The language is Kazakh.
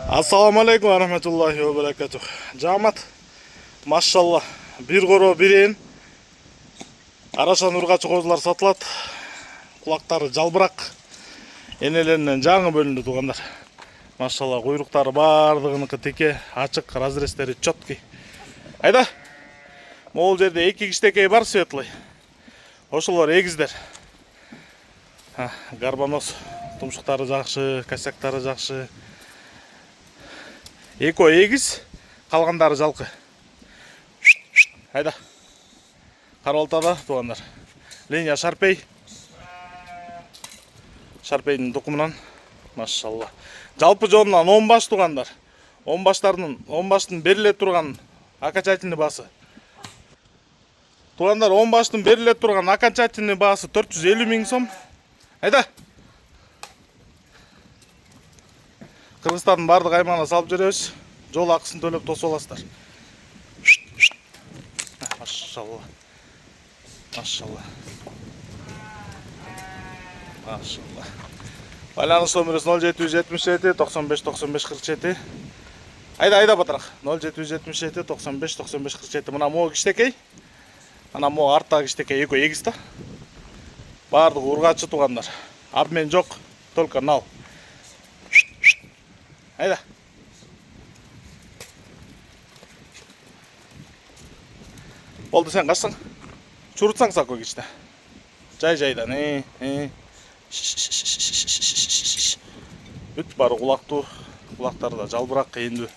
Assalamu alaikum wa rahmatullahi wa barakatuh. Жамат, машалла, bir қоро бірен. Арашан ұрғачы қозылар сатылат. Құлақтары жалбырақ. Енелерінен жаңы бөлінді туғандар. Машалла, құйрықтары бардығынықы теке, ашық, разрестері чоткий. Айда, мол жерде екі кіштекей бар светлый. Ошылар егіздер. Гарбанос, тұмшықтары жақшы, косяктары жақшы. Эко егіз, қалғандары жалқы. Айда. Қаролтада туғандар. Линия Шарпей. Шарпейдің тұқымынан. Машалла. Жалпы жонынан 10 баш туғандар. 10 баштың беріле тұрған окончательный басы. Туғандар 10 баштың беріле тұрған окончательный басы 450 000 сом. Айда. Қырғызстанның бардық аймағына салып жүресіз. Жол ақысын төлеп тосып аласыздар. Машалла. Машалла. Машалла. Байланыс номері 0777 95 95 47. Айда батырақ. 0777 95 95 47. Мына мо кіштекей. Ана мо артта кіштекей эко егіз та. Бардық ұрғачы туғандар. Обмен жоқ, только нал. Айда. Болды сен қашсың? Чұрытсаң сақо кешті. Жай-жайдан. Үт бары құлақтары да жалбырақ қиынды.